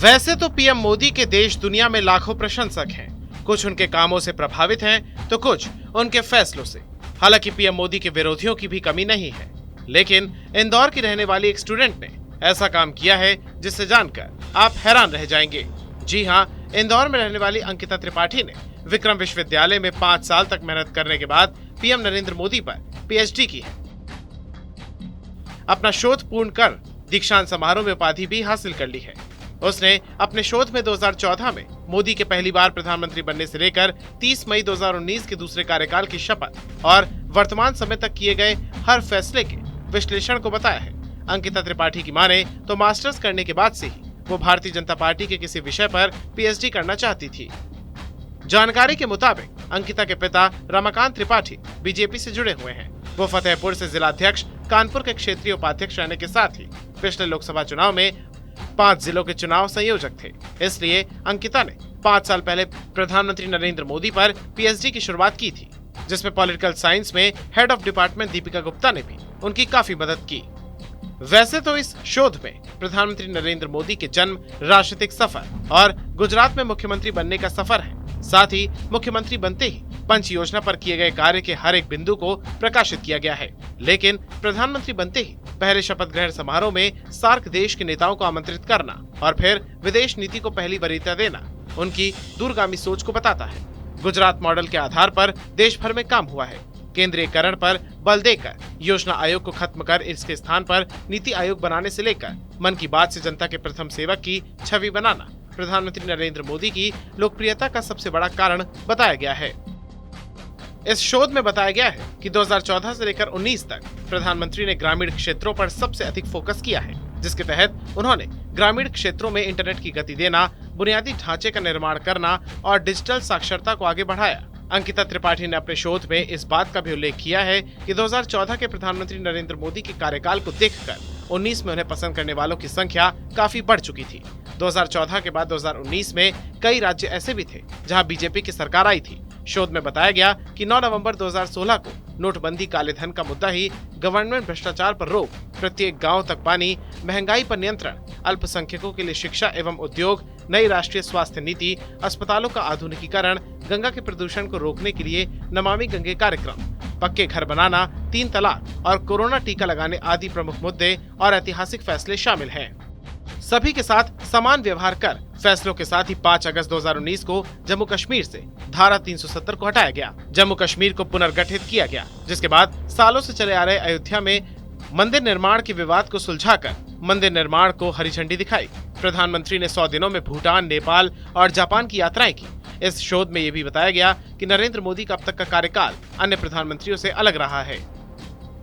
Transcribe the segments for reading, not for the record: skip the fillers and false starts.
वैसे तो पीएम मोदी के देश दुनिया में लाखों प्रशंसक हैं। कुछ उनके कामों से प्रभावित हैं, तो कुछ उनके फैसलों से। हालांकि पीएम मोदी के विरोधियों की भी कमी नहीं है, लेकिन इंदौर की रहने वाली एक स्टूडेंट ने ऐसा काम किया है जिससे जानकर आप हैरान रह जाएंगे। जी हाँ, इंदौर में रहने वाली अंकिता त्रिपाठी ने विक्रम विश्वविद्यालय में 5 साल तक मेहनत करने के बाद पीएम नरेंद्र मोदी पर पीएचडी की है। अपना शोध पूर्ण कर दीक्षांत समारोह में उपाधि भी हासिल कर ली है। उसने अपने शोध में 2014 में मोदी के पहली बार प्रधानमंत्री बनने से लेकर 30 मई 2019 के दूसरे कार्यकाल की शपथ और वर्तमान समय तक किए गए हर फैसले के विश्लेषण को बताया है। अंकिता त्रिपाठी की माने तो मास्टर्स करने के बाद से ही वो भारतीय जनता पार्टी के किसी विषय पर पीएचडी करना चाहती थी। जानकारी के मुताबिक अंकिता के पिता रमाकांत त्रिपाठी बीजेपी से जुड़े हुए हैं। वो फतेहपुर से जिलाध्यक्ष, कानपुर के क्षेत्रीय उपाध्यक्ष रहने के साथ ही पिछले लोकसभा चुनाव में 5 जिलों के चुनाव संयोजक थे। इसलिए अंकिता ने 5 साल पहले प्रधानमंत्री नरेंद्र मोदी पर पीएचडी की शुरुआत की थी, जिसमें पॉलिटिकल साइंस में head of department Deepika Gupta ने भी उनकी काफी मदद की। वैसे तो इस शोध में प्रधानमंत्री नरेंद्र मोदी के जन्म, राजनीतिक सफर और गुजरात में मुख्यमंत्री बनने का सफर है। साथ ही मुख्यमंत्री बनते ही पंच योजना पर किए गए कार्य के हर एक बिंदु को प्रकाशित किया गया है। लेकिन प्रधानमंत्री बनते ही पहले शपथ ग्रहण समारोह में सार्क देश के नेताओं को आमंत्रित करना और फिर विदेश नीति को पहली वरीयता देना उनकी दूरगामी सोच को बताता है। गुजरात मॉडल के आधार पर देश भर में काम हुआ है। केंद्रीयकरण पर बल देकर योजना आयोग को खत्म कर इसके स्थान पर नीति आयोग बनाने से लेकर मन की बात से जनता के प्रथम सेवक की छवि बनाना प्रधानमंत्री नरेंद्र मोदी की लोकप्रियता का सबसे बड़ा कारण बताया गया है। इस शोध में बताया गया है कि 2014 से लेकर 19 तक प्रधानमंत्री ने ग्रामीण क्षेत्रों पर सबसे अधिक फोकस किया है, जिसके तहत उन्होंने ग्रामीण क्षेत्रों में इंटरनेट की गति देना, बुनियादी ढांचे का निर्माण करना और डिजिटल साक्षरता को आगे बढ़ाया। अंकिता त्रिपाठी ने अपने शोध में इस बात का भी उल्लेख किया है कि 2014 के प्रधानमंत्री नरेंद्र मोदी के कार्यकाल को देखकर 19 में उन्हें पसंद करने वालों की संख्या काफी बढ़ चुकी थी। 2014 के बाद 2019 में कई राज्य ऐसे भी थे जहां बीजेपी की सरकार आई थी। शोध में बताया गया कि 9 नवंबर 2016 को नोटबंदी, काले धन का मुद्दा ही, गवर्नमेंट भ्रष्टाचार पर रोक, प्रत्येक गांव तक पानी, महंगाई पर नियंत्रण, अल्पसंख्यकों के लिए शिक्षा एवं उद्योग, नई राष्ट्रीय स्वास्थ्य नीति, अस्पतालों का आधुनिकीकरण, गंगा के प्रदूषण को रोकने के लिए नमामि गंगे कार्यक्रम, पक्के घर बनाना, 3 तलाक और कोरोना टीका लगाने आदि प्रमुख मुद्दे और ऐतिहासिक फैसले शामिल हैं। सभी के साथ समान व्यवहार कर फैसलों के साथ ही 5 अगस्त 2019 को जम्मू कश्मीर से धारा 370 को हटाया गया। जम्मू कश्मीर को पुनर्गठित किया गया, जिसके बाद सालों से चले आ रहे अयोध्या में मंदिर निर्माण के विवाद को सुलझाकर मंदिर निर्माण को हरी झंडी दिखाई। प्रधानमंत्री ने 100 दिनों में भूटान, नेपाल और जापान की यात्राएं की। इस शोध में ये भी बताया गया कि नरेंद्र मोदी का अब तक का कार्यकाल अन्य प्रधानमंत्रियों से अलग रहा है।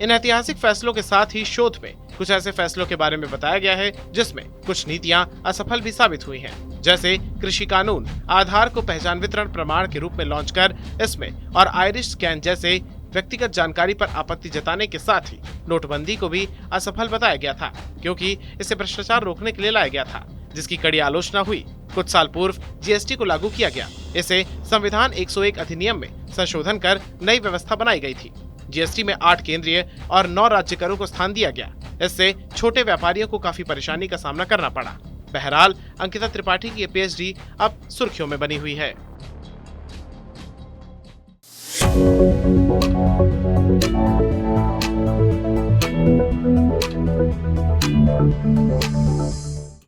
इन ऐतिहासिक फैसलों के साथ ही शोध में कुछ ऐसे फैसलों के बारे में बताया गया है जिसमें कुछ नीतियां असफल भी साबित हुई हैं, जैसे कृषि कानून, आधार को पहचान वितरण प्रमाण के रूप में लॉन्च कर इसमें और आयरिश स्कैन जैसे व्यक्तिगत जानकारी पर आपत्ति जताने के साथ ही नोटबंदी को भी असफल बताया गया था, क्योंकि इसे भ्रष्टाचार रोकने के लिए लाया गया था, जिसकी कड़ी आलोचना हुई। कुछ साल पूर्व जीएसटी को लागू किया गया। इसे संविधान 101 अधिनियम में संशोधन कर नई व्यवस्था बनाई गई थी। जीएसटी में 8 केंद्रीय और 9 राज्य करों को स्थान दिया गया। इससे छोटे व्यापारियों को काफी परेशानी का सामना करना पड़ा। बहरहाल अंकिता त्रिपाठी की पीएचडी अब सुर्खियों में बनी हुई है।